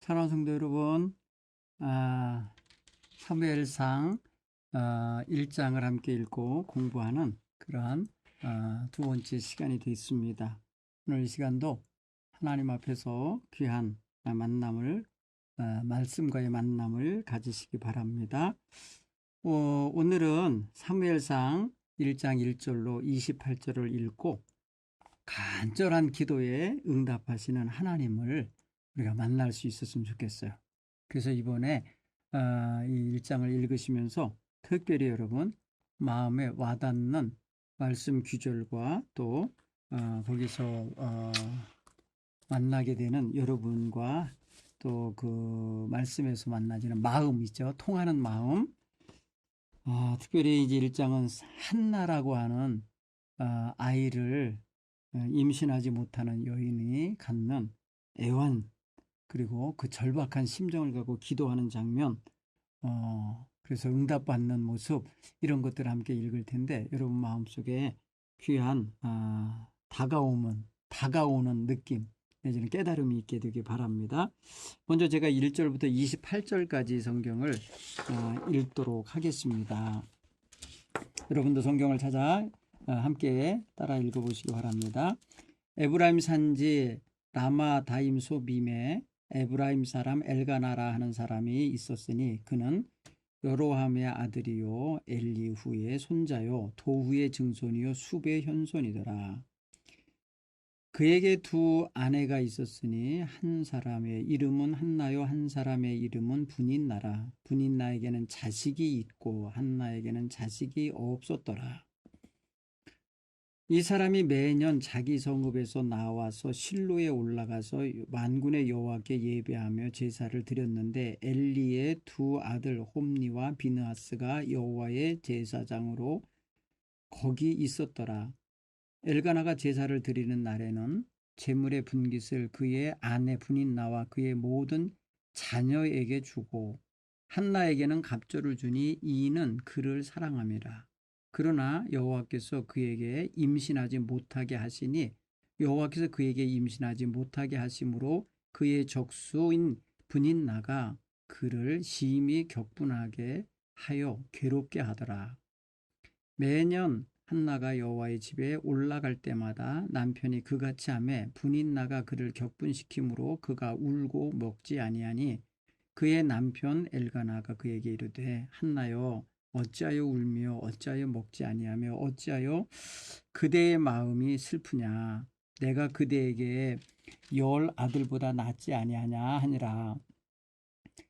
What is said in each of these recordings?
사랑하는 성도 여러분, 사무엘상 1장을 함께 읽고 공부하는 그러한 두 번째 시간이 되겠습니다. 오늘 이 시간도 하나님 앞에서 귀한 만남을 말씀과의 만남을 가지시기 바랍니다. 오늘은 사무엘상 1장 1절로 28절을 읽고 간절한 기도에 응답하시는 하나님을 우리가 만날 수 있었으면 좋겠어요. 그래서 이번에 이 일장을 읽으시면서 특별히 여러분 마음에 와닿는 말씀 규절과 또 거기서 만나게 되는 여러분과 또 그 말씀에서 만나지는 마음이죠. 통하는 마음. 특별히 이제 일장은 한나라고 하는 아이를 임신하지 못하는 여인이 갖는 애원, 그리고 그 절박한 심정을 갖고 기도하는 장면, 그래서 응답받는 모습, 이런 것들을 함께 읽을 텐데 여러분 마음속에 귀한 다가오는 느낌 내지는 깨달음이 있게 되기 바랍니다. 먼저 제가 1절부터 28절까지 성경을 읽도록 하겠습니다. 여러분도 성경을 찾아 함께 따라 읽어보시기 바랍니다. 에브라임 산지 라마다임 소빔에 에브라임 사람 엘가나라 하는 사람이 있었으니 그는 여로함의 아들이요 엘리후의 손자요 도후의 증손이요 숲의 현손이더라. 그에게 두 아내가 있었으니 한 사람의 이름은 한나요 한 사람의 이름은 분인나라. 분인나에게는 자식이 있고 한나에게는 자식이 없었더라. 이 사람이 매년 자기 성읍에서 나와서 실로에 올라가서 만군의 여호와께 예배하며 제사를 드렸는데 엘리의 두 아들 홈니와 비느하스가 여호와의 제사장으로 거기 있었더라. 엘가나가 제사를 드리는 날에는 제물의 분깃을 그의 아내 분인나와 그의 모든 자녀에게 주고 한나에게는 갑절을 주니 이는 그를 사랑함이라. 그러나 여호와께서 그에게 임신하지 못하게 하시니 여호와께서 그에게 임신하지 못하게 하심으로 그의 적수인 분인나가 그를 심히 격분하게 하여 괴롭게 하더라. 매년 한나가 여호와의 집에 올라갈 때마다 남편이 그같이 하매 분인나가 그를 격분시키므로 그가 울고 먹지 아니하니 그의 남편 엘가나가 그에게 이르되 한나여 어찌하여 울며 어찌하여 먹지 아니하며 어찌하여 그대의 마음이 슬프냐. 내가 그대에게 10 아들보다 낫지 아니하냐 하니라.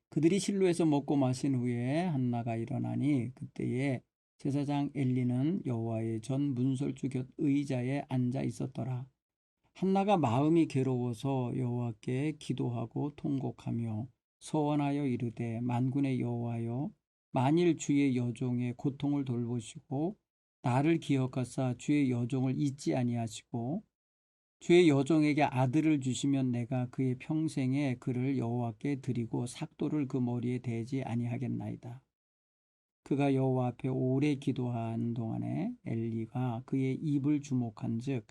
그들이 실로에서 먹고 마신 후에 한나가 일어나니 그때에 제사장 엘리는 여호와의 전 문설주 곁 의자에 앉아 있었더라. 한나가 마음이 괴로워서 여호와께 기도하고 통곡하며 서원하여 이르되 만군의 여호와여 만일 주의 여종의 고통을 돌보시고 나를 기억하사 주의 여종을 잊지 아니하시고 주의 여종에게 아들을 주시면 내가 그의 평생에 그를 여호와께 드리고 삭도를 그 머리에 대지 아니하겠나이다. 그가 여호와 앞에 오래 기도하는 동안에 엘리가 그의 입을 주목한즉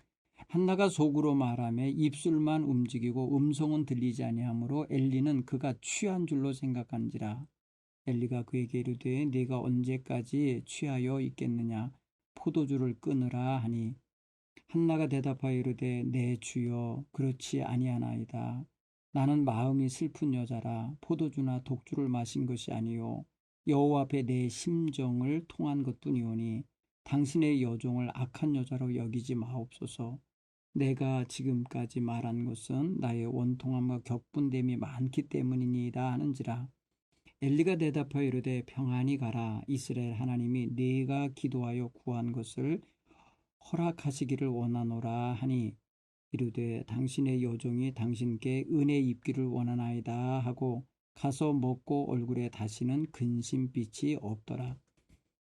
한나가 속으로 말하며 입술만 움직이고 음성은 들리지 아니하므로 엘리는 그가 취한 줄로 생각한지라. 엘리가 그에게 이르되 네가 언제까지 취하여 있겠느냐 포도주를 끊으라 하니 한나가 대답하여 이르되 내 주여 그렇지 아니하나이다. 나는 마음이 슬픈 여자라 포도주나 독주를 마신 것이 아니요 여호와 앞에 내 심정을 통한 것뿐이오니 당신의 여종을 악한 여자로 여기지 마옵소서. 내가 지금까지 말한 것은 나의 원통함과 격분됨이 많기 때문이니이다 하는지라. 엘리가 대답하여 이르되 평안히 가라. 이스라엘 하나님이 네가 기도하여 구한 것을 허락하시기를 원하노라 하니 이르되 당신의 여종이 당신께 은혜 입기를 원하나이다 하고 가서 먹고 얼굴에 다시는 근심빛이 없더라.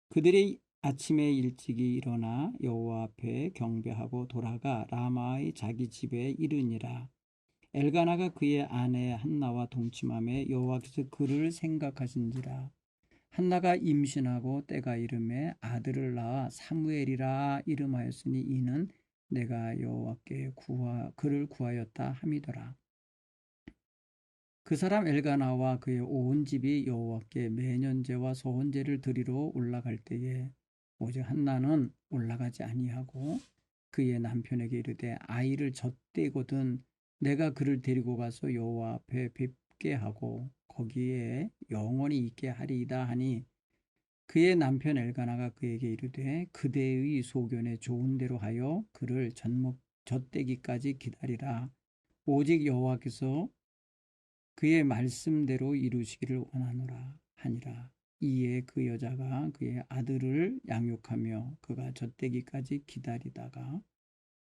그들이 아침에 일찍이 일어나 여호와 앞에 경배하고 돌아가 라마의 자기 집에 이르니라. 엘가나가 그의 아내 한나와 동침하며 여호와께서 그를 생각하신지라. 한나가 임신하고 때가 이름에 아들을 낳아 사무엘이라 이름하였으니 이는 내가 여호와께 그를 구하였다 함이더라. 그 사람 엘가나와 그의 온 집이 여호와께 매년제와 소헌제를 드리러 올라갈 때에 오직 한나는 올라가지 아니하고 그의 남편에게 이르되 아이를 젖대거든 내가 그를 데리고 가서 여호와 앞에 뵙게 하고 거기에 영원히 있게 하리이다 하니 그의 남편 엘가나가 그에게 이르되 그대의 소견에 좋은 대로 하여 그를 젖대기까지 기다리라. 오직 여호와께서 그의 말씀대로 이루시기를 원하노라 하니라. 이에 그 여자가 그의 아들을 양육하며 그가 젖대기까지 기다리다가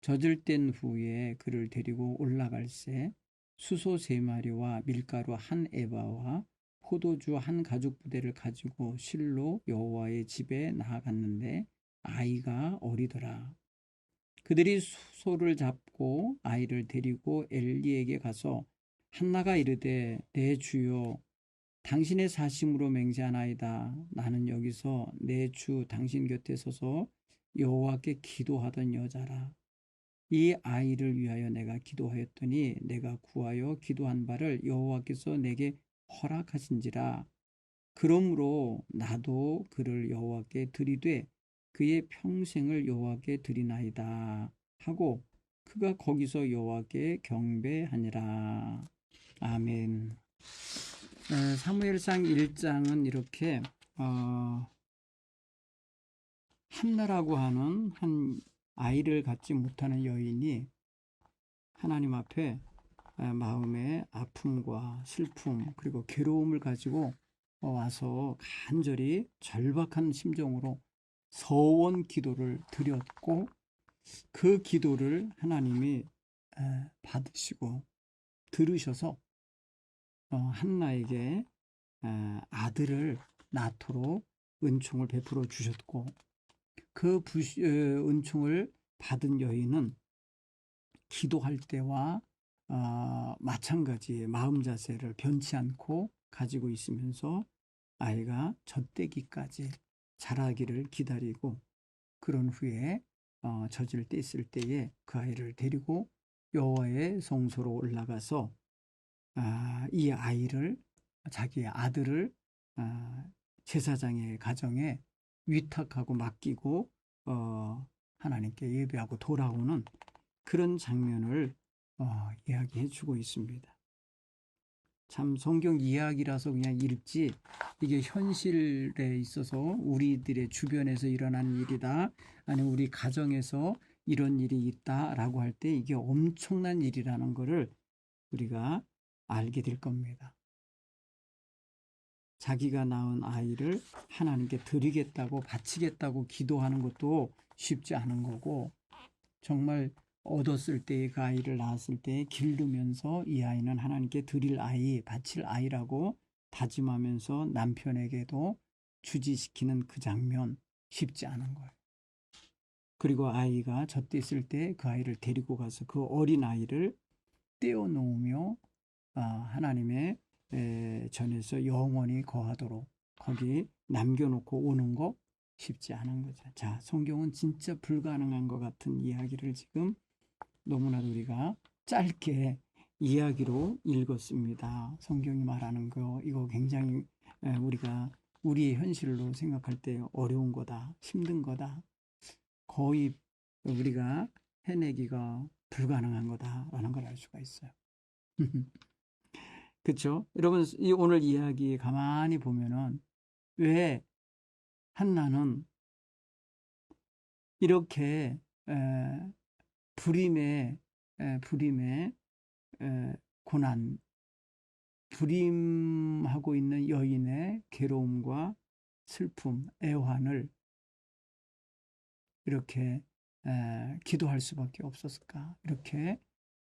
젖을 뗀 후에 그를 데리고 올라갈새 수소 3마리와 밀가루 1에바와 포도주 1가죽부대를 가지고 실로 여호와의 집에 나아갔는데 아이가 어리더라. 그들이 수소를 잡고 아이를 데리고 엘리에게 가서 한나가 이르되 내 주여 당신의 사심으로 맹세하나이다. 나는 여기서 내 주 당신 곁에 서서 여호와께 기도하던 여자라. 이 아이를 위하여 내가 기도하였더니 내가 구하여 기도한 바를 여호와께서 내게 허락하신지라. 그러므로 나도 그를 여호와께 드리되 그의 평생을 여호와께 드리나이다 하고 그가 거기서 여호와께 경배하니라. 아멘. 사무엘상 1장은 이렇게 한나라고 하는 한 아이를 갖지 못하는 여인이 하나님 앞에 마음의 아픔과 슬픔 그리고 괴로움을 가지고 와서 간절히 절박한 심정으로 서원 기도를 드렸고 그 기도를 하나님이 받으시고 들으셔서 한나에게 아들을 낳도록 은총을 베풀어 주셨고 그 은총을 받은 여인은 기도할 때와 마찬가지의 마음 자세를 변치 않고 가지고 있으면서 아이가 젖대기까지 자라기를 기다리고 그런 후에 젖을 뗐을 때에 그 아이를 데리고 여호와의 성소로 올라가서 이 아이를 자기의 아들을 제사장의 가정에 위탁하고 맡기고 하나님께 예배하고 돌아오는 그런 장면을 이야기해 주고 있습니다. 참 성경 이야기라서 그냥 읽지 이게 현실에 있어서 우리들의 주변에서 일어난 일이다 아니면 우리 가정에서 이런 일이 있다라고 할 때 이게 엄청난 일이라는 것을 우리가 알게 될 겁니다. 자기가 낳은 아이를 하나님께 드리겠다고 바치겠다고 기도하는 것도 쉽지 않은 거고 정말 얻었을 때의 그 아이를 낳았을 때 기르면서 이 아이는 하나님께 드릴 아이, 바칠 아이라고 다짐하면서 남편에게도 주지시키는 그 장면 쉽지 않은 거예요. 그리고 아이가 젖됐을 때 그 아이를 데리고 가서 그 어린 아이를 떼어놓으며 하나님의 전에서 영원히 거하도록 거기 남겨놓고 오는 거 쉽지 않은 거죠. 자, 성경은 진짜 불가능한 것 같은 이야기를 지금 너무나도 우리가 짧게 이야기로 읽었습니다. 성경이 말하는 거 이거 굉장히 우리가 우리의 현실로 생각할 때 어려운 거다, 힘든 거다, 거의 우리가 해내기가 불가능한 거다라는 걸 알 수가 있어요. 그렇죠? 여러분 이 오늘 이야기 가만히 보면은 왜 한나는 이렇게 불임의 고난, 불임하고 있는 여인의 괴로움과 슬픔, 애환을 이렇게 기도할 수밖에 없었을까?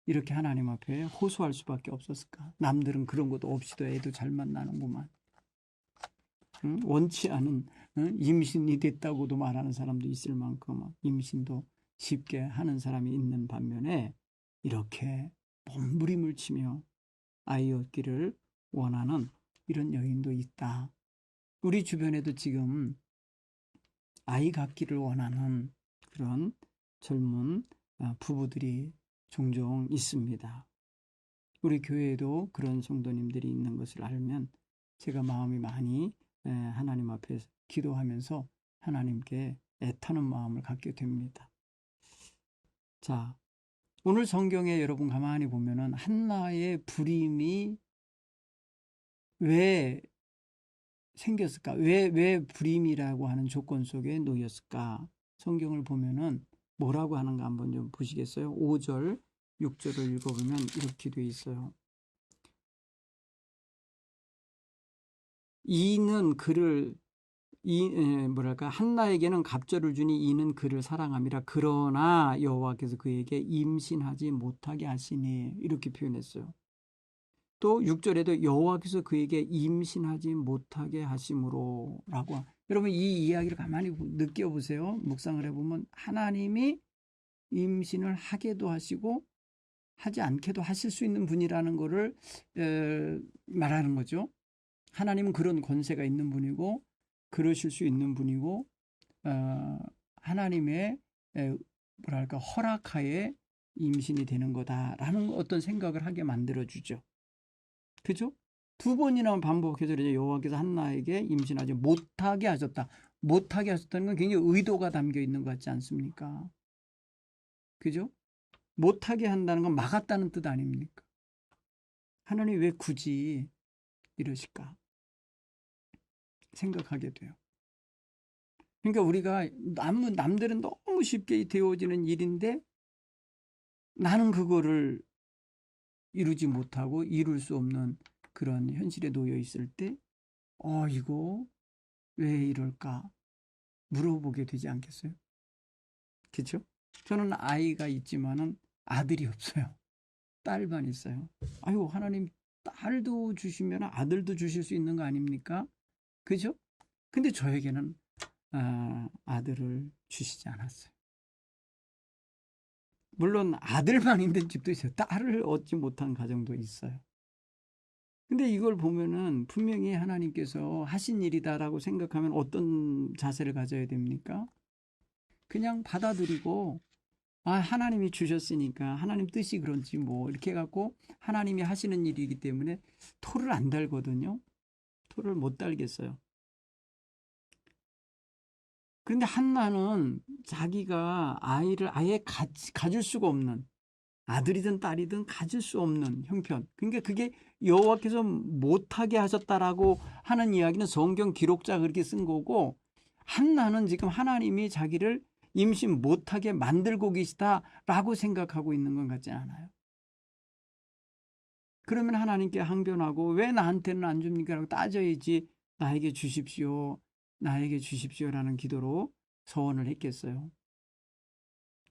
이렇게 하나님 앞에 호소할 수밖에 없었을까? 남들은 그런 것도 없이도 애도 잘 만나는구만. 응? 원치 않은 임신이 됐다고도 말하는 사람도 있을 만큼 임신도 쉽게 하는 사람이 있는 반면에 이렇게 몸부림을 치며 아이 얻기를 원하는 이런 여인도 있다. 우리 주변에도 지금 아이 갖기를 원하는 그런 젊은 부부들이 종종 있습니다. 우리 교회에도 그런 성도님들이 있는 것을 알면 제가 마음이 많이 하나님 앞에 기도하면서 하나님께 애타는 마음을 갖게 됩니다. 자, 오늘 성경에 여러분 가만히 보면은 한나의 불임이 왜 생겼을까? 왜 불임이라고 하는 조건 속에 놓였을까? 성경을 보면은 뭐라고 하는가 한번 좀 보시겠어요? 5절, 6절을 읽어보면 이렇게 돼 있어요. 이는 그를 한나에게는 갑절을 주니 이는 그를 사랑함이라. 그러나 여호와께서 그에게 임신하지 못하게 하시니, 이렇게 표현했어요. 또 6절에도 여호와께서 그에게 임신하지 못하게 하심으로 라고. 여러분 이 이야기를 가만히 느껴보세요. 묵상을 해보면 하나님이 임신을 하게도 하시고 하지 않게도 하실 수 있는 분이라는 것을 말하는 거죠. 하나님은 그런 권세가 있는 분이고 그러실 수 있는 분이고 하나님의 허락하에 임신이 되는 거다라는 어떤 생각을 하게 만들어주죠. 그죠? 두 번이나 반복해서 이제 여호와께서 한나에게 임신하지 못하게 하셨다. 못하게 하셨다는 건 굉장히 의도가 담겨 있는 것 같지 않습니까? 그죠? 못하게 한다는 건 막았다는 뜻 아닙니까? 하나님 왜 굳이 이러실까 생각하게 돼요. 그러니까 우리가 남들은 너무 쉽게 되어지는 일인데 나는 그거를 이루지 못하고 이룰 수 없는 그런 현실에 놓여 있을 때 이거 왜 이럴까 물어보게 되지 않겠어요? 그렇죠? 저는 아이가 있지만은 아들이 없어요. 딸만 있어요. 아이고 하나님 딸도 주시면 아들도 주실 수 있는 거 아닙니까? 그죠? 근데 저에게는 아들을 주시지 않았어요. 물론 아들만 있는 집도 있어요. 딸을 얻지 못한 가정도 있어요. 근데 이걸 보면은 분명히 하나님께서 하신 일이다라고 생각하면 어떤 자세를 가져야 됩니까? 그냥 받아들이고 하나님이 주셨으니까 하나님 뜻이 그런지 뭐 이렇게 해갖고 하나님이 하시는 일이기 때문에 토를 안 달거든요. 토를 못 달겠어요. 그런데 한나는 자기가 아이를 아예 가질 수가 없는, 아들이든 딸이든 가질 수 없는 형편. 그러니까 그게 여호와께서 못하게 하셨다라고 하는 이야기는 성경 기록자가 그렇게 쓴 거고, 한나는 지금 하나님이 자기를 임신 못하게 만들고 계시다라고 생각하고 있는 것 같지 않아요. 그러면 하나님께 항변하고 왜 나한테는 안 줍니까? 라고 따져야지 나에게 주십시오. 나에게 주십시오라는 기도로 서원을 했겠어요.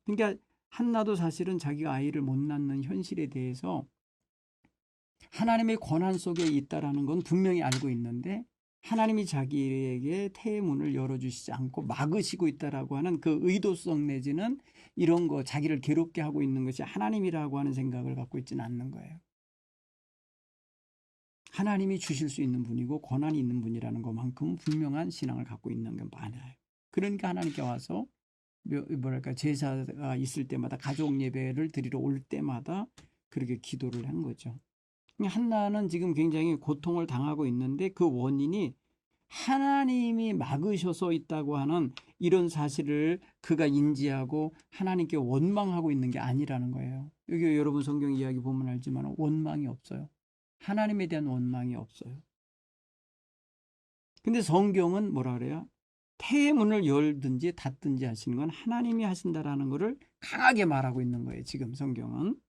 그러니까 한나도 사실은 자기가 아이를 못 낳는 현실에 대해서 하나님의 권한 속에 있다라는 건 분명히 알고 있는데 하나님이 자기에게 태의 문을 열어주시지 않고 막으시고 있다라고 하는 그 의도성 내지는 이런 거 자기를 괴롭게 하고 있는 것이 하나님이라고 하는 생각을 갖고 있지는 않는 거예요. 하나님이 주실 수 있는 분이고 권한이 있는 분이라는 것만큼 분명한 신앙을 갖고 있는 건 많아요. 그러니까 하나님께 와서 제사가 있을 때마다 가족 예배를 드리러 올 때마다 그렇게 기도를 한 거죠. 한나는 지금 굉장히 고통을 당하고 있는데 그 원인이 하나님이 막으셔서 있다고 하는 이런 사실을 그가 인지하고 하나님께 원망하고 있는 게 아니라는 거예요. 여기 여러분 성경 이야기 보면 알지만 원망이 없어요. 하나님에 대한 원망이 없어요. 근데 성경은 뭐라 그래요? 태의 문을 열든지 닫든지 하시는 건 하나님이 하신다라는 것을 강하게 말하고 있는 거예요. 지금 성경은.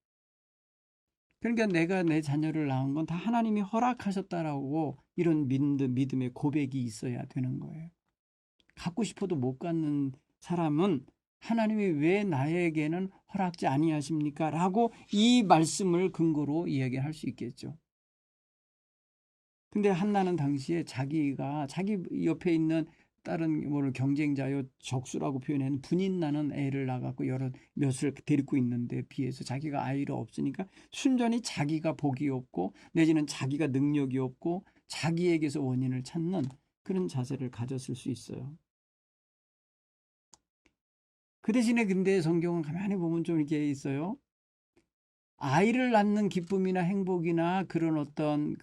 그러니까 내가 내 자녀를 낳은 건 다 하나님이 허락하셨다라고 이런 믿음의 고백이 있어야 되는 거예요. 갖고 싶어도 못 갖는 사람은 하나님이 왜 나에게는 허락지 아니하십니까? 라고 이 말씀을 근거로 이야기할 수 있겠죠. 근데 한나는 당시에 자기가 자기 옆에 있는 다른 경쟁자요 적수라고 표현한 분인 나는 애를 낳아갖고 여러 몇을 데리고 있는데 비해서 자기가 아이를 없으니까 순전히 자기가 복이 없고 내지는 자기가 능력이 없고 자기에게서 원인을 찾는 그런 자세를 가졌을 수 있어요. 그 대신에 근데 성경은 가만히 보면 좀 이렇게 있어요. 아이를 낳는 기쁨이나 행복이나 그런 어떤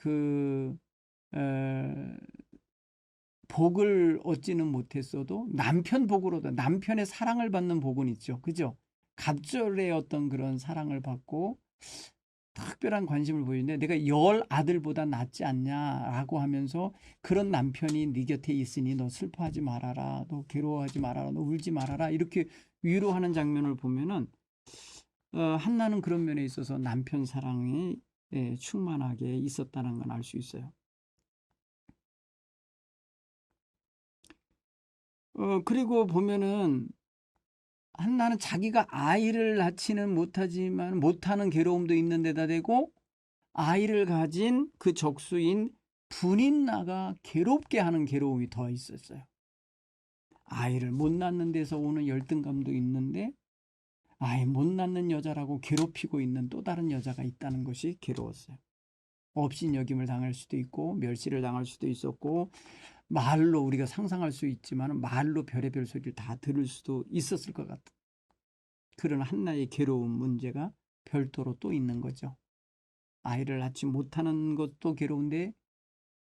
복을 얻지는 못했어도 남편 복으로도 남편의 사랑을 받는 복은 있죠. 그죠? 갑절의 어떤 그런 사랑을 받고 특별한 관심을 보이는데 내가 10아들보다 낫지 않냐라고 하면서 그런 남편이 네 곁에 있으니 너 슬퍼하지 말아라. 너 괴로워하지 말아라. 너 울지 말아라. 이렇게 위로하는 장면을 보면은 한나는 그런 면에 있어서 남편 사랑이 충만하게 있었다는 걸 알 수 있어요. 그리고 보면은 한나는 자기가 아이를 낳지는 못하지만 못하는 괴로움도 있는 데다 대고 아이를 가진 그 적수인 분인나가 괴롭게 하는 괴로움이 더 있었어요. 아이를 못 낳는 데서 오는 열등감도 있는데 아이 못 낳는 여자라고 괴롭히고 있는 또 다른 여자가 있다는 것이 괴로웠어요. 업신여김을 당할 수도 있고 멸시를 당할 수도 있었고 말로 우리가 상상할 수 있지만 말로 별의별 소리를 다 들을 수도 있었을 것 같은 그런 한나의 괴로운 문제가 별도로 또 있는 거죠. 아이를 낳지 못하는 것도 괴로운데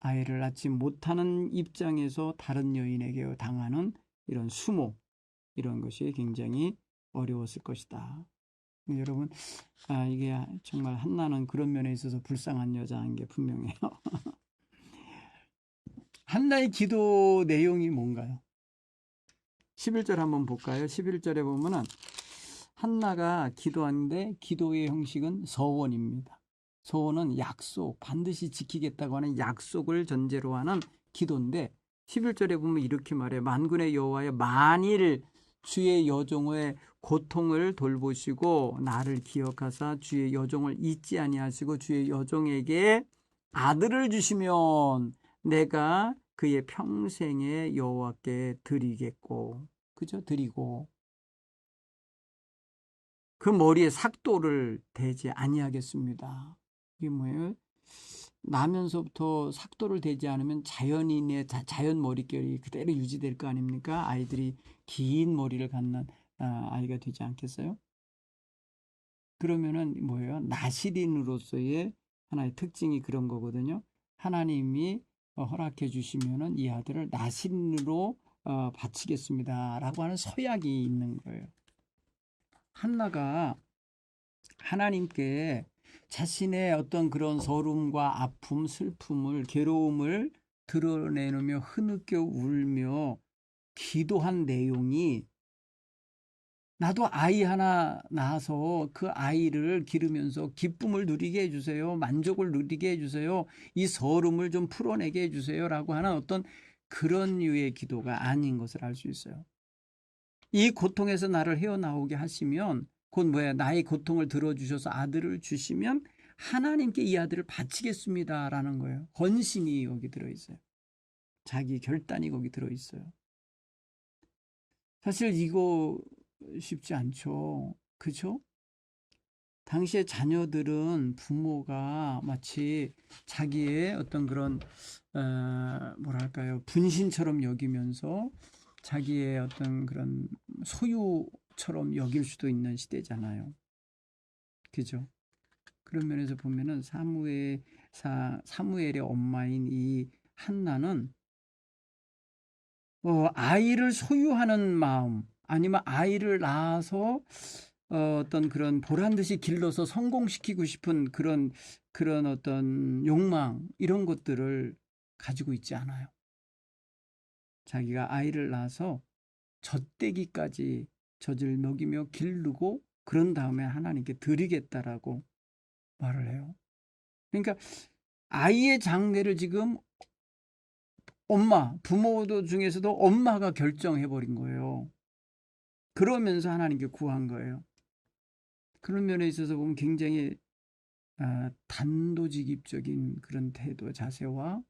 아이를 낳지 못하는 입장에서 다른 여인에게 당하는 이런 수모 이런 것이 굉장히 어려웠을 것이다. 여러분 이게 정말 한나는 그런 면에 있어서 불쌍한 여자인 게 분명해요. 한나의 기도 내용이 뭔가요? 11절 한번 볼까요? 11절에 보면은 한나가 기도하는데 기도의 형식은 서원입니다. 서원은 약속, 반드시 지키겠다고 하는 약속을 전제로 하는 기도인데 11절에 보면 이렇게 말해요. 만군의 여호와여 만일 주의 여종의 고통을 돌보시고 나를 기억하사 주의 여종을 잊지 아니하시고 주의 여종에게 아들을 주시면 내가 그의 평생에 여호와께 드리겠고 그죠? 드리고 그 머리에 삭도를 대지 아니하겠습니다. 이게 뭐예요? 나면서부터 삭도를 대지 않으면 자연인의 자연 머릿결이 그대로 유지될 거 아닙니까? 아이들이 긴 머리를 갖는 아이가 되지 않겠어요? 그러면은 뭐예요? 나시린으로서의 하나의 특징이 그런 거거든요. 하나님이 허락해 주시면은 이 아들을 나시린으로 바치겠습니다라고 하는 서약이 있는 거예요. 한나가 하나님께 자신의 어떤 그런 서름과 아픔, 슬픔을, 괴로움을 드러내며 흐느껴 울며 기도한 내용이 나도 아이 하나 낳아서 그 아이를 기르면서 기쁨을 누리게 해주세요. 만족을 누리게 해주세요. 이 서름을 좀 풀어내게 해주세요. 라고 하는 어떤 그런 류의 기도가 아닌 것을 알 수 있어요. 이 고통에서 나를 헤어나오게 하시면 곧 뭐야 나의 고통을 들어주셔서 아들을 주시면 하나님께 이 아들을 바치겠습니다 라는 거예요. 헌신이 여기 들어있어요. 자기 결단이 거기 들어있어요. 사실 이거 쉽지 않죠. 그렇죠? 당시에 자녀들은 부모가 마치 자기의 어떤 그런 뭐랄까요 분신처럼 여기면서 자기의 어떤 그런 소유처럼 여길 수도 있는 시대잖아요. 그죠? 그런 면에서 보면은 사무엘의 엄마인 이 한나는 아이를 소유하는 마음 아니면 아이를 낳아서 어떤 그런 보란 듯이 길러서 성공시키고 싶은 그런 어떤 욕망 이런 것들을 가지고 있지 않아요. 자기가 아이를 낳아서 젖대기까지 젖을 먹이며 기르고 그런 다음에 하나님께 드리겠다라고 말을 해요. 그러니까 아이의 장래를 지금 부모도 중에서도 엄마가 결정해버린 거예요. 그러면서 하나님께 구한 거예요. 그런 면에 있어서 보면 굉장히 단도직입적인 그런 태도, 자세와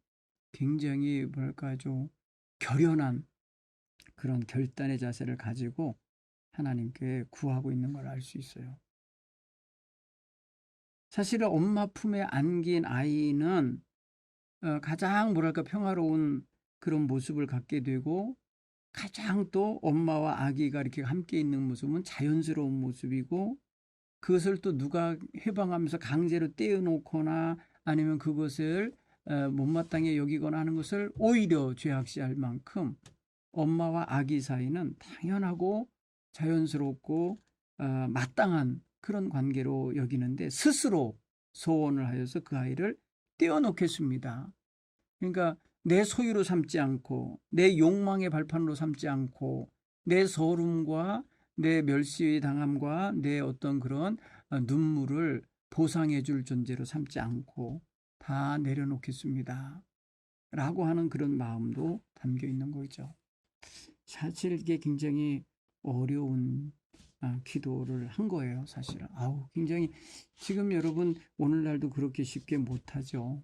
굉장히 뭐랄까 좀 결연한 그런 결단의 자세를 가지고 하나님께 구하고 있는 걸 알 수 있어요. 사실은 엄마 품에 안긴 아이는 가장 뭐랄까 평화로운 그런 모습을 갖게 되고 가장 또 엄마와 아기가 이렇게 함께 있는 모습은 자연스러운 모습이고 그것을 또 누가 해방하면서 강제로 떼어놓거나 아니면 그것을 못마땅히 여기거나 하는 것을 오히려 죄악시할 만큼 엄마와 아기 사이는 당연하고 자연스럽고 마땅한 그런 관계로 여기는데 스스로 소원을 하여서 그 아이를 떼어놓겠습니다. 그러니까 내 소유로 삼지 않고 내 욕망의 발판으로 삼지 않고 내 서름과 내 멸시당함과 내 어떤 그런 눈물을 보상해 줄 존재로 삼지 않고 다 내려놓겠습니다. 라고 하는 그런 마음도 담겨 있는 거죠. 사실 이게 굉장히 어려운 기도를 한 거예요, 사실은. 굉장히 지금 여러분 오늘날도 그렇게 쉽게 못하죠.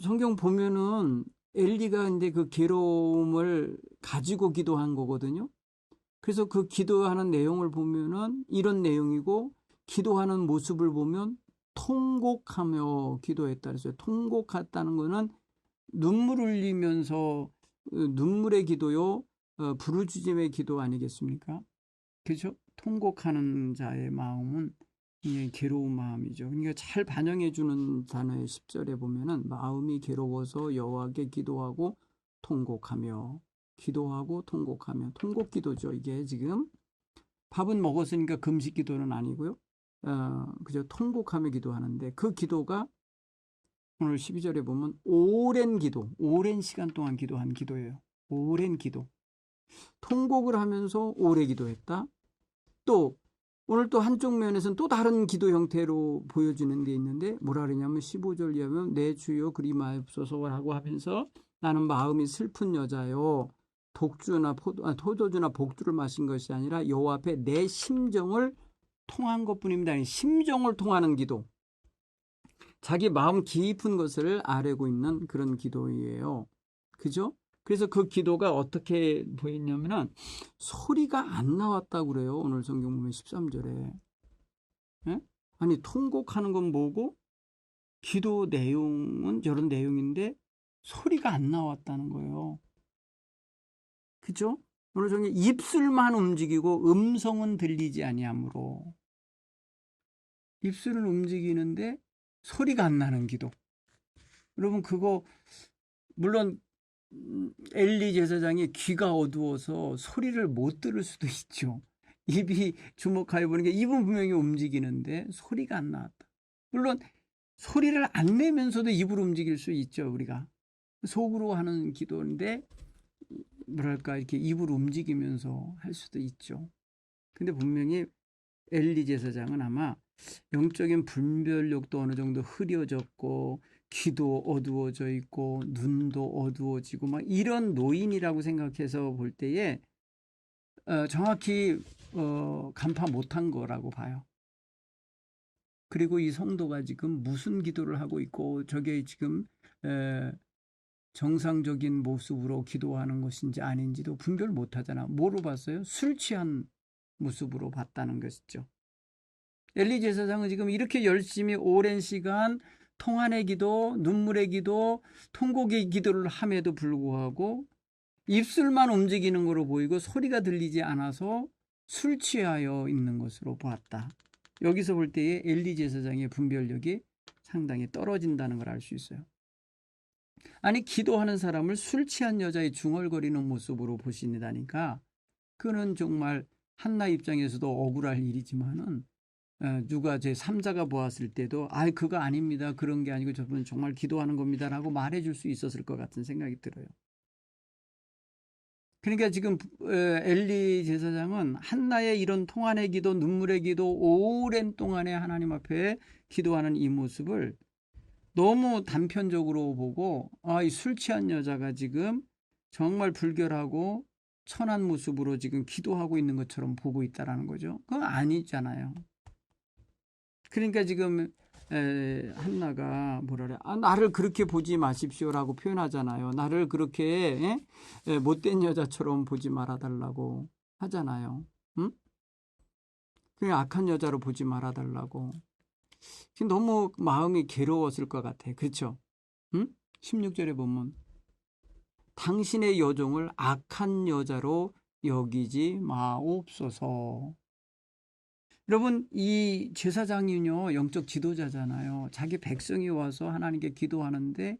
성경 보면은 엘리가 근데 그 괴로움을 가지고 기도한 거거든요. 그래서 그 기도하는 내용을 보면은 이런 내용이고, 기도하는 모습을 보면 통곡하며 기도했다 그랬어요. 통곡했다는 거는 눈물 흘리면서 눈물의 기도요, 부르짖음의 기도 아니겠습니까? 그렇죠? 통곡하는 자의 마음은 괴로운 마음이죠. 그러니까 잘 반영해 주는 단어의 10절에 보면은 마음이 괴로워서 여호와께 기도하고 통곡하며 기도하고 통곡하며 통곡 기도죠. 이게 지금 밥은 먹었으니까 금식 기도는 아니고요. 그저 통곡하며 기도하는데 그 기도가 오늘 12절에 보면 오랜 기도, 오랜 시간 동안 기도한 기도예요. 오랜 기도. 통곡을 하면서 오래 기도했다. 또 오늘 또 한쪽 면에서는 또 다른 기도 형태로 보여지는 게 있는데 뭐라 그러냐면 15절 이하면 내 주여 그리 마옵소서라고 하면서 나는 마음이 슬픈 여자요 독주나 포도주나 복주를 마신 것이 아니라 여호와 앞에 내 심정을 통한 것뿐입니다. 심정을 통하는 기도. 자기 마음 깊은 것을 아뢰고 있는 그런 기도예요. 그죠? 그래서 그 기도가 어떻게 보였냐면은 소리가 안 나왔다고 그래요. 오늘 성경 보면 13절에. 예? 아니 통곡하는 건 뭐고 기도 내용은 저런 내용인데 소리가 안 나왔다는 거예요. 그죠? 오늘 성경 입술만 움직이고 음성은 들리지 아니하므로, 입술은 움직이는데 소리가 안 나는 기도. 여러분 그거 물론 엘리 제사장이 귀가 어두워서 소리를 못 들을 수도 있죠. 입이 주목하여 보는 게 입은 분명히 움직이는데 소리가 안 나왔다. 물론 소리를 안 내면서도 입으로 움직일 수 있죠. 우리가 속으로 하는 기도인데 뭐랄까 이렇게 입으로 움직이면서 할 수도 있죠. 근데 분명히 엘리 제사장은 아마 영적인 분별력도 어느 정도 흐려졌고 귀도 어두워져 있고 눈도 어두워지고 막 이런 노인이라고 생각해서 볼 때에 정확히 간파 못한 거라고 봐요. 그리고 이 성도가 지금 무슨 기도를 하고 있고 저게 지금 정상적인 모습으로 기도하는 것인지 아닌지도 분별 못하잖아. 뭐로 봤어요? 술 취한 모습으로 봤다는 것이죠. 엘리 제사장은 지금 이렇게 열심히 오랜 시간 통한의 기도, 눈물의 기도, 통곡의 기도를 함에도 불구하고 입술만 움직이는 것으로 보이고 소리가 들리지 않아서 술 취하여 있는 것으로 보았다. 여기서 볼 때에 엘리 제사장의 분별력이 상당히 떨어진다는 걸 알 수 있어요. 아니 기도하는 사람을 술 취한 여자의 중얼거리는 모습으로 보신다니까 그는 정말 한나 입장에서도 억울할 일이지만은 누가 제 3자가 보았을 때도 그거 아닙니다. 그런 게 아니고 저분은 정말 기도하는 겁니다. 라고 말해줄 수 있었을 것 같은 생각이 들어요. 그러니까 지금 엘리 제사장은 한나의 이런 통한의 기도, 눈물의 기도, 오랜 동안에 하나님 앞에 기도하는 이 모습을 너무 단편적으로 보고 이 술 취한 여자가 지금 정말 불결하고 천한 모습으로 지금 기도하고 있는 것처럼 보고 있다라는 거죠. 그건 아니잖아요. 그러니까 지금 한나가 뭐라 그래? 나를 그렇게 보지 마십시오라고 표현하잖아요. 나를 그렇게 못된 여자처럼 보지 말아달라고 하잖아요. 응? 그냥 악한 여자로 보지 말아달라고. 너무 마음이 괴로웠을 것 같아. 그렇죠? 응? 16절에 보면 당신의 여종을 악한 여자로 여기지 마옵소서. 여러분, 이 제사장이요, 영적 지도자잖아요. 자기 백성이 와서 하나님께 기도하는데,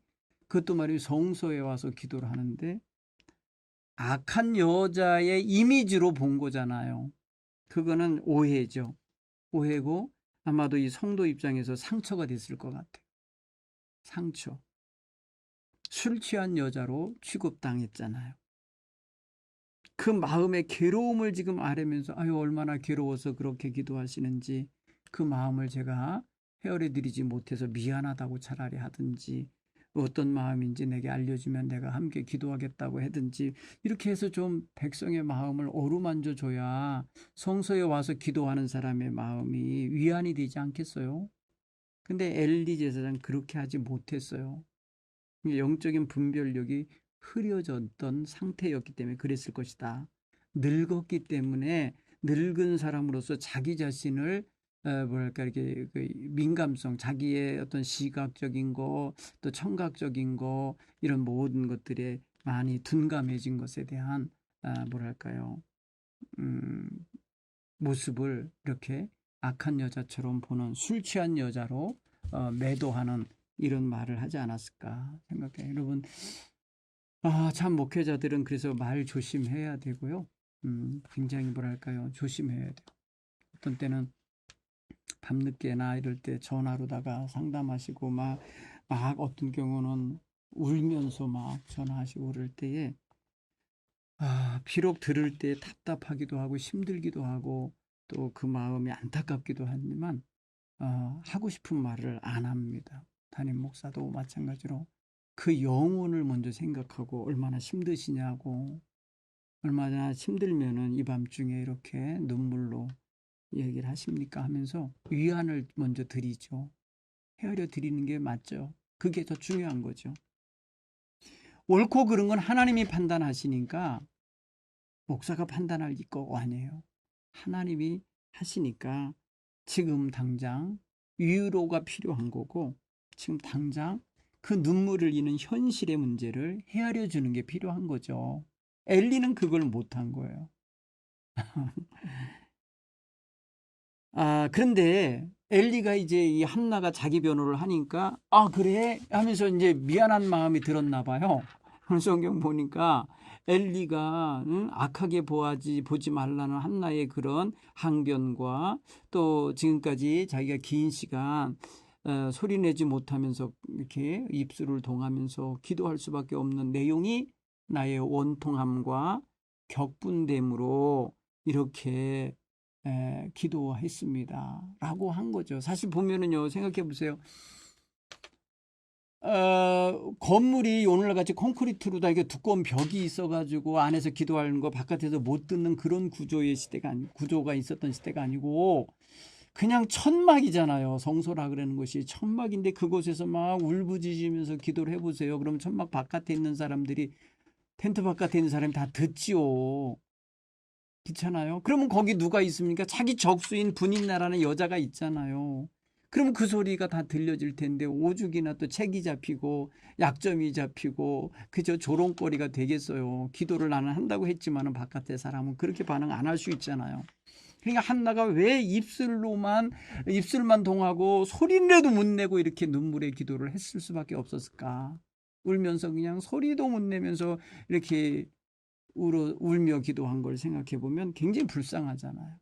그것도 말이에요, 성소에 와서 기도를 하는데 악한 여자의 이미지로 본 거잖아요. 그거는 오해죠. 오해고 아마도 이 성도 입장에서 상처가 됐을 것 같아요. 상처. 술 취한 여자로 취급당했잖아요. 그 마음의 괴로움을 지금 아뢰면서 아유 얼마나 괴로워서 그렇게 기도하시는지, 그 마음을 제가 헤아려 드리지 못해서 미안하다고 차라리 하든지, 어떤 마음인지 내게 알려주면 내가 함께 기도하겠다고 하든지, 이렇게 해서 좀 백성의 마음을 어루만져 줘야 성소에 와서 기도하는 사람의 마음이 위안이 되지 않겠어요? 근데 엘리 제사장 그렇게 하지 못했어요. 영적인 분별력이 흐려졌던 상태였기 때문에 그랬을 것이다. 늙었기 때문에 늙은 사람으로서 자기 자신을 뭐랄까 이렇게 그 민감성, 자기의 어떤 시각적인 거, 또 청각적인 거, 이런 모든 것들에 많이 둔감해진 것에 대한 뭐랄까요, 모습을 이렇게 악한 여자처럼 보는, 술 취한 여자로 매도하는 이런 말을 하지 않았을까 생각해요. 여러분, 참 목회자들은 그래서 말 조심해야 되고요. 굉장히 뭐랄까요, 조심해야 돼요. 어떤 때는 밤늦게나 이럴 때 전화로다가 상담하시고 막 어떤 경우는 울면서 막 전화하시고 그럴 때에 비록 들을 때 답답하기도 하고 힘들기도 하고 또 그 마음이 안타깝기도 하지만 하고 싶은 말을 안 합니다. 담임 목사도 마찬가지로 그 영혼을 먼저 생각하고 얼마나 힘드시냐고, 얼마나 힘들면은 이 밤중에 이렇게 눈물로 얘기를 하십니까 하면서 위안을 먼저 드리죠. 헤아려 드리는 게 맞죠. 그게 더 중요한 거죠. 옳고 그른 건 하나님이 판단하시니까 목사가 판단할 거 아니에요. 하나님이 하시니까 지금 당장 위로가 필요한 거고, 지금 당장 그 눈물을 이는 현실의 문제를 헤아려 주는 게 필요한 거죠. 엘리는 그걸 못한 거예요. 그런데 엘리가 이제 이 한나가 자기 변호를 하니까 그래 하면서 이제 미안한 마음이 들었나 봐요. 성경 보니까 엘리가 악하게 보지 말라는 한나의 그런 항변과, 또 지금까지 자기가 긴 시간 소리내지 못하면서 이렇게 입술을 동하면서 기도할 수밖에 없는 내용이 나의 원통함과 격분됨으로 이렇게 기도했습니다 라고 한 거죠. 사실 보면은요, 생각해 보세요. 건물이 오늘날같이 콘크리트로 다 이게 두꺼운 벽이 있어가지고 안에서 기도하는 거 바깥에서 못 듣는 그런 구조가 있었던 시대가 아니고 그냥 천막이잖아요. 성소라 그러는 것이 천막인데 그곳에서 막 울부짖으면서 기도를 해보세요. 그럼 천막 바깥에 있는 사람들이, 텐트 바깥에 있는 사람이 다 듣지요. 그렇잖아요. 그러면 거기 누가 있습니까? 자기 적수인 분인나라는 여자가 있잖아요. 그러면 그 소리가 다 들려질 텐데 오죽이나 또 책이 잡히고 약점이 잡히고 그저 조롱거리가 되겠어요. 기도를 나는 한다고 했지만은 바깥의 사람은 그렇게 반응 안 할 수 있잖아요. 그러니까 한나가 왜 입술만 동하고 소리라도 못 내고 이렇게 눈물의 기도를 했을 수밖에 없었을까? 울면서 그냥 소리도 못 내면서 이렇게 울며 기도한 걸 생각해 보면 굉장히 불쌍하잖아요.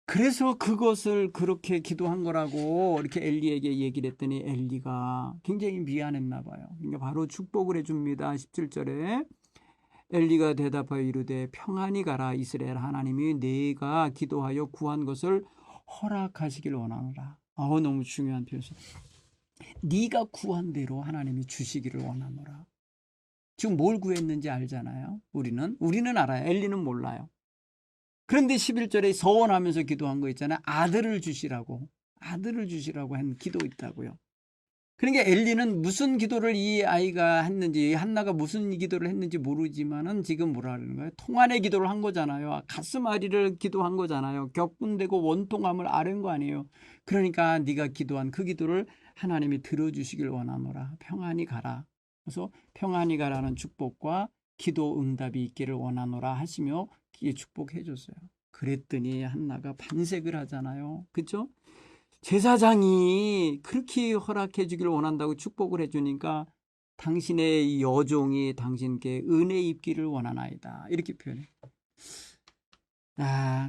그래서 그것을 그렇게 기도한 거라고 이렇게 엘리에게 얘기를 했더니 엘리가 굉장히 미안했나 봐요. 그러니까 바로 축복을 해줍니다. 17절에 엘리가 대답하여 이르되 평안히 가라. 이스라엘 하나님이 네가 기도하여 구한 것을 허락하시길 원하노라. 너무 중요한 표현. 네가 구한 대로 하나님이 주시기를 원하노라. 지금 뭘 구했는지 알잖아요. 우리는 알아요. 엘리는 몰라요. 그런데 11절에 서원하면서 기도한 거 있잖아요. 아들을 주시라고 한 기도 있다고요. 그러니까 엘리는 무슨 기도를 이 아이가 했는지, 한나가 무슨 기도를 했는지 모르지만은 지금 뭐라 그러는 거예요? 통안의 기도를 한 거잖아요. 가슴앓이를 기도한 거잖아요. 격분되고 원통함을 아뢰는 거 아니에요. 그러니까 네가 기도한 그 기도를 하나님이 들어주시길 원하노라. 평안히 가라. 그래서 평안히 가라는 축복과 기도 응답이 있기를 원하노라 하시며 축복해 줬어요. 그랬더니 한나가 반색을 하잖아요. 그렇죠? 제사장이 그렇게 허락해 주기를 원한다고 축복을 해주니까 당신의 여종이 당신께 은혜 입기를 원하나이다. 이렇게 표현해요.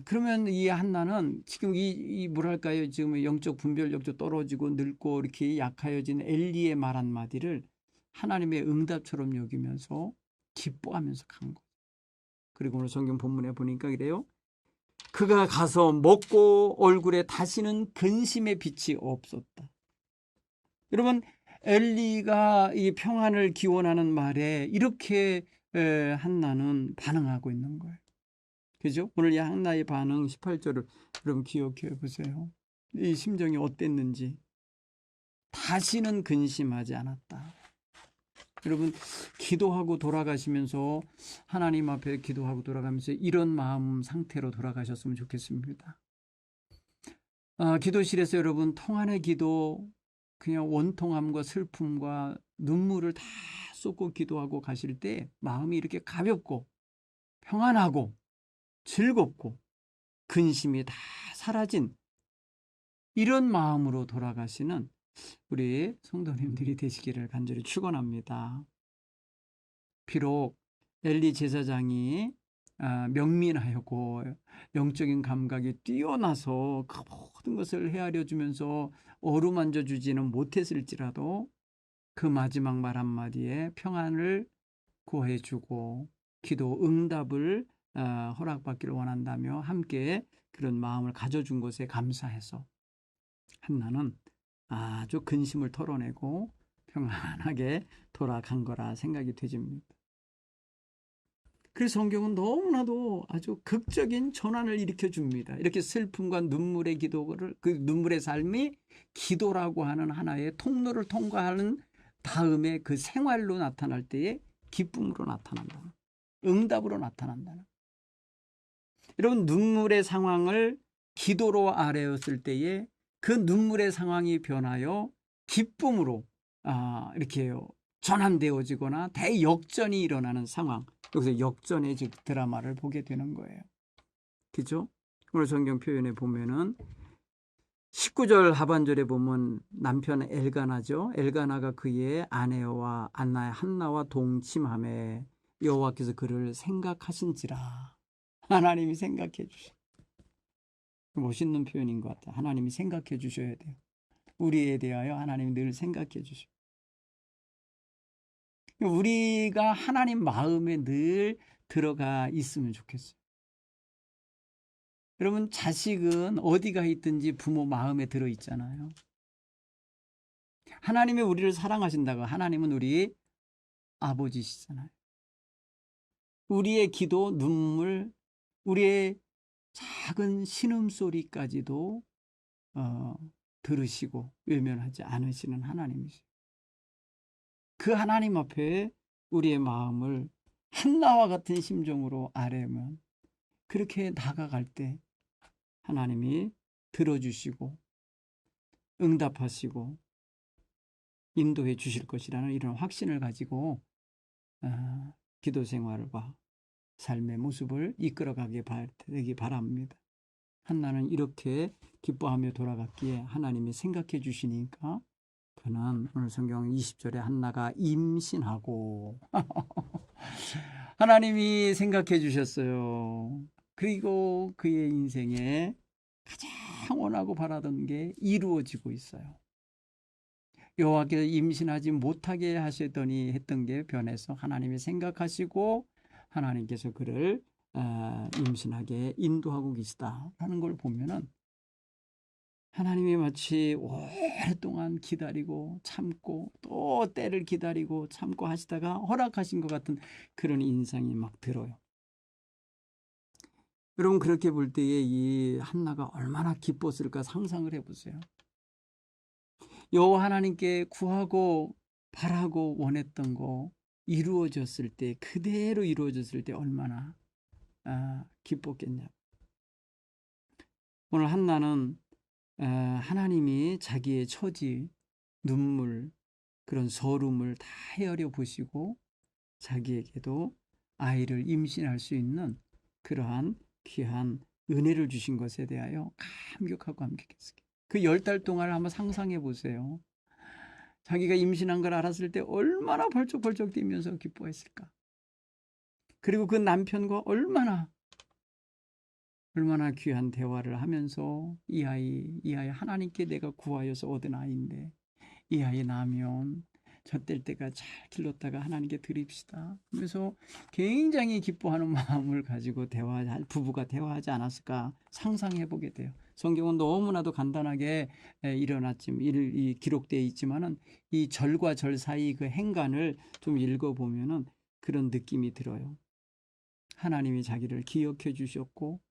그러면 이 한나는 지금 이 뭐랄까요? 지금 영적 분별력도 떨어지고 늙고 이렇게 약하여진 엘리의 말 한마디를 하나님의 응답처럼 여기면서 기뻐하면서 간 거예요. 그리고 오늘 성경 본문에 보니까 그래요. 그가 가서 먹고 얼굴에 다시는 근심의 빛이 없었다. 여러분, 엘리가 이 평안을 기원하는 말에 이렇게 한나는 반응하고 있는 거예요. 그죠? 오늘 이 한나의 반응 18절을 여러분 기억해 보세요. 이 심정이 어땠는지. 다시는 근심하지 않았다. 여러분, 기도하고 돌아가시면서 하나님 앞에 기도하고 돌아가면서 이런 마음 상태로 돌아가셨으면 좋겠습니다. 기도실에서 여러분 통안의 기도, 그냥 원통함과 슬픔과 눈물을 다 쏟고 기도하고 가실 때 마음이 이렇게 가볍고 평안하고 즐겁고 근심이 다 사라진 이런 마음으로 돌아가시는 우리 성도님들이 되시기를 간절히 축원합니다. 비록 엘리 제사장이 명민하였고 영적인 감각이 뛰어나서 그 모든 것을 헤아려 주면서 어루만져 주지는 못했을지라도 그 마지막 말 한마디에 평안을 구해주고 기도 응답을 허락받기를 원한다며 함께 그런 마음을 가져준 것에 감사해서 한나는 아주 근심을 털어내고 평안하게 돌아간 거라 생각이 되집니다. 그래서 성경은 너무나도 아주 극적인 전환을 일으켜 줍니다. 이렇게 슬픔과 눈물의 기도를, 그 눈물의 삶이 기도라고 하는 하나의 통로를 통과하는 다음에 그 생활로 나타날 때에 기쁨으로 나타난다. 응답으로 나타난다. 여러분, 눈물의 상황을 기도로 아뢰었을 때에 그 눈물의 상황이 변하여 기쁨으로 이렇게 전환되어지거나 대역전이 일어나는 상황. 여기서 역전의 드라마를 보게 되는 거예요. 그죠? 오늘 성경 표현에 보면은 19절 하반절에 보면 남편 엘가나죠. 엘가나가 그의 아내와 한나와 동침하매 여호와께서 그를 생각하신지라. 하나님이 생각해 주시. 멋있는 표현인 것 같아요. 하나님이 생각해 주셔야 돼요. 우리에 대하여 하나님이 늘 생각해 주시고. 우리가 하나님 마음에 늘 들어가 있으면 좋겠어요. 여러분, 자식은 어디가 있든지 부모 마음에 들어 있잖아요. 하나님이 우리를 사랑하신다고. 하나님은 우리 아버지시잖아요. 우리의 기도, 눈물, 우리의 작은 신음소리까지도 들으시고 외면하지 않으시는 하나님이시죠. 그 하나님 앞에 우리의 마음을 한나와 같은 심정으로 아뢰면 그렇게 다가갈 때 하나님이 들어주시고 응답하시고 인도해 주실 것이라는 이런 확신을 가지고 기도 생활과 삶의 모습을 이끌어가게 되기 바랍니다. 한나는 이렇게 기뻐하며 돌아갔기에 하나님이 생각해 주시니까 그는 오늘 성경 20절에 한나가 임신하고 하나님이 생각해 주셨어요. 그리고 그의 인생에 가장 원하고 바라던 게 이루어지고 있어요. 여호와께서 임신하지 못하게 하시더니 했던 게 변해서 하나님이 생각하시고 하나님께서 그를 임신하게 인도하고 계시다라는 걸 보면은 하나님이 마치 오랫동안 기다리고 참고 또 때를 기다리고 참고 하시다가 허락하신 것 같은 그런 인상이 막 들어요. 여러분, 그렇게 볼 때에 이 한나가 얼마나 기뻤을까 상상을 해보세요. 여호와 하나님께 구하고 바라고 원했던 거 이루어졌을 때, 그대로 이루어졌을 때 얼마나 기뻤겠냐. 오늘 한나는 하나님이 자기의 처지, 눈물, 그런 서름을 다 헤아려 보시고 자기에게도 아이를 임신할 수 있는 그러한 귀한 은혜를 주신 것에 대하여 감격하고 감격했어요. 그 10달 동안을 한번 상상해 보세요. 자기가 임신한 걸 알았을 때 얼마나 벌쩍벌쩍 뛰면서 기뻐했을까. 그리고 그 남편과 얼마나 귀한 대화를 하면서 이 아이 하나님께 내가 구하여서 얻은 아이인데 이 아이 나면 젖될 때가 잘 길렀다가 하나님께 드립시다. 그래서 굉장히 기뻐하는 마음을 가지고 부부가 대화하지 않았을까 상상해 보게 돼요. 성경은 너무나도 간단하게 기록되어 있지만은 이 절과 절 사이 그 행간을 좀 읽어보면은 그런 느낌이 들어요. 하나님이 자기를 기억해 주셨고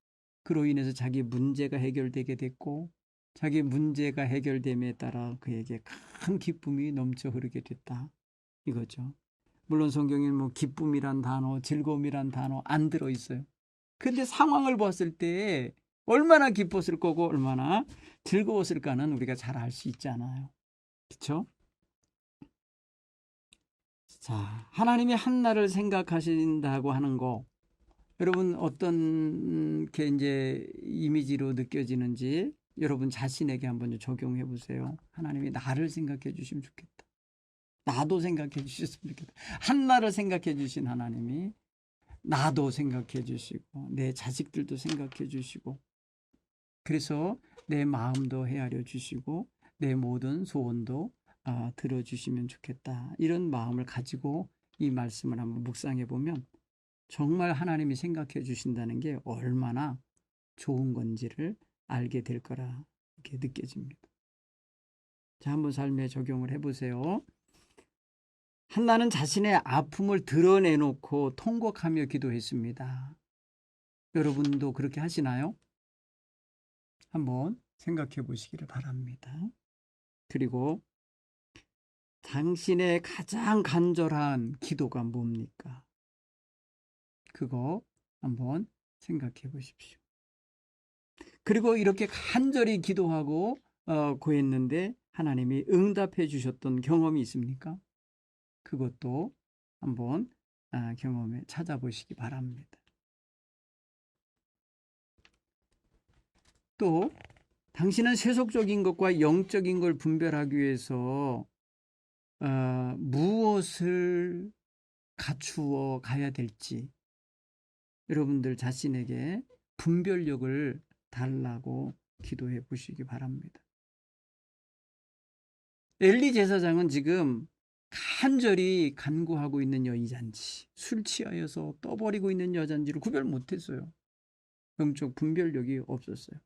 그로 인해서 자기 문제가 해결되게 됐고 자기 문제가 해결됨에 따라 그에게 큰 기쁨이 넘쳐 흐르게 됐다. 이거죠. 물론 성경에 뭐 기쁨이란 단어, 즐거움이란 단어 안 들어있어요. 근데 상황을 봤을 때 얼마나 기뻤을 거고 얼마나 즐거웠을까는 우리가 잘 알 수 있잖아요. 그렇죠? 자, 하나님이 한나를 생각하신다고 하는 거 여러분 어떤 게 이제 이미지로 느껴지는지 여러분 자신에게 한번 적용해 보세요. 하나님이 나를 생각해 주시면 좋겠다. 나도 생각해 주셨으면 좋겠다. 한나를 생각해 주신 하나님이 나도 생각해 주시고 내 자식들도 생각해 주시고 그래서 내 마음도 헤아려 주시고 내 모든 소원도 들어주시면 좋겠다. 이런 마음을 가지고 이 말씀을 한번 묵상해 보면 정말 하나님이 생각해 주신다는 게 얼마나 좋은 건지를 알게 될 거라 이렇게 느껴집니다. 자, 한번 삶에 적용을 해보세요. 한나는 자신의 아픔을 드러내놓고 통곡하며 기도했습니다. 여러분도 그렇게 하시나요? 한번 생각해 보시기를 바랍니다. 그리고 당신의 가장 간절한 기도가 뭡니까? 그거 한번 생각해 보십시오. 그리고 이렇게 간절히 기도하고 구했는데 하나님이 응답해 주셨던 경험이 있습니까? 그것도 한번 경험에 찾아보시기 바랍니다. 또 당신은 세속적인 것과 영적인 걸 분별하기 위해서 무엇을 갖추어 가야 될지 여러분들 자신에게 분별력을 달라고 기도해 보시기 바랍니다. 엘리 제사장은 지금 간절히 간구하고 있는 여인잔지, 술 취하여서 떠버리고 있는 여잔지를 구별 못했어요. 영적 분별력이 없었어요.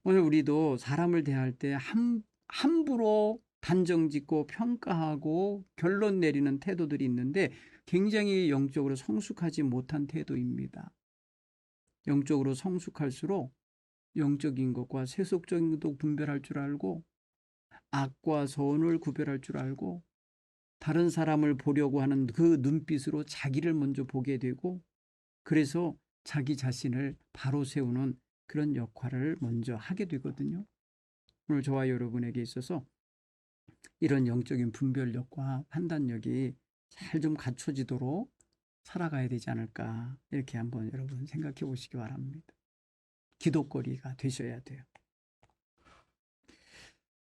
오늘 우리도 사람을 대할 때 함부로 단정짓고 평가하고 결론 내리는 태도들이 있는데 굉장히 영적으로 성숙하지 못한 태도입니다. 영적으로 성숙할수록 영적인 것과 세속적인 것도 분별할 줄 알고 악과 선을 구별할 줄 알고 다른 사람을 보려고 하는 그 눈빛으로 자기를 먼저 보게 되고 그래서 자기 자신을 바로 세우는 그런 역할을 먼저 하게 되거든요. 오늘 저와 여러분에게 있어서 이런 영적인 분별력과 판단력이 잘 좀 갖춰지도록 살아가야 되지 않을까 이렇게 한번 여러분 생각해 보시기 바랍니다. 기도거리가 되셔야 돼요.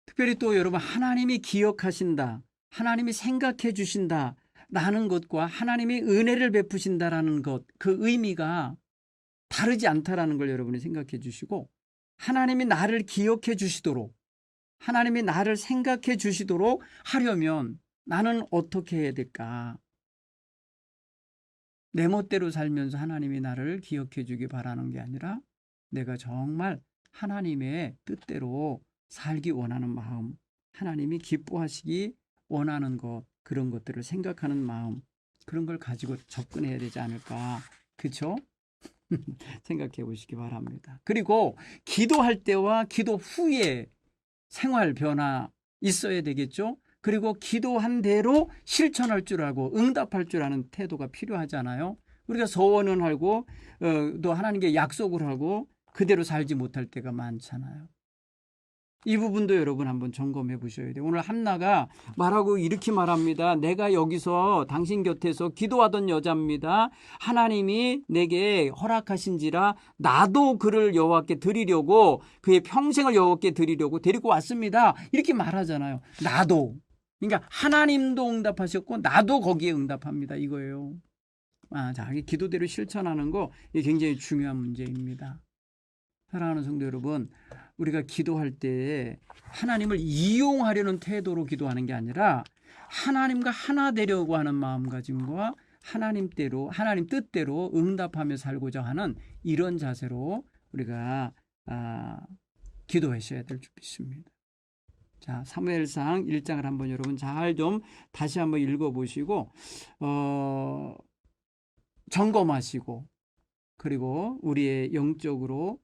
특별히 또 여러분 하나님이 기억하신다, 하나님이 생각해 주신다 라는 것과 하나님이 은혜를 베푸신다라는 것, 그 의미가 다르지 않다라는 걸 여러분이 생각해 주시고 하나님이 나를 기억해 주시도록 하나님이 나를 생각해 주시도록 하려면 나는 어떻게 해야 될까? 내 멋대로 살면서 하나님이 나를 기억해 주기 바라는 게 아니라 내가 정말 하나님의 뜻대로 살기 원하는 마음, 하나님이 기뻐하시기 원하는 것, 그런 것들을 생각하는 마음, 그런 걸 가지고 접근해야 되지 않을까. 그렇죠? 생각해 보시기 바랍니다. 그리고 기도할 때와 기도 후에 생활 변화 있어야 되겠죠? 그리고 기도한 대로 실천할 줄 알고 응답할 줄 아는 태도가 필요하잖아요. 우리가 소원은 하고 또 하나님께 약속을 하고 그대로 살지 못할 때가 많잖아요. 이 부분도 여러분 한번 점검해 보셔야 돼요. 오늘 한나가 말하고 이렇게 말합니다. 내가 여기서 당신 곁에서 기도하던 여자입니다. 하나님이 내게 허락하신지라 나도 그를 여호와께 드리려고 그의 평생을 여호와께 드리려고 데리고 왔습니다. 이렇게 말하잖아요. 나도. 그러니까 하나님도 응답하셨고 나도 거기에 응답합니다. 이거예요. 자기 기도대로 실천하는 거 이게 굉장히 중요한 문제입니다. 사랑하는 성도 여러분, 우리가 기도할 때 하나님을 이용하려는 태도로 기도하는 게 아니라 하나님과 하나 되려고 하는 마음가짐과 하나님 뜻대로 응답하며 살고자 하는 이런 자세로 우리가 기도하셔야 될 줄 믿습니다. 자, 사무엘상 1장을 한번 여러분 잘 좀 다시 한번 읽어보시고 점검하시고 그리고 우리의 영적으로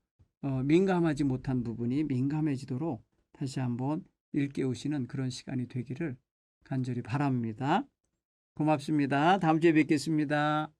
민감하지 못한 부분이 민감해지도록 다시 한번 일깨우시는 그런 시간이 되기를 간절히 바랍니다. 고맙습니다. 다음 주에 뵙겠습니다.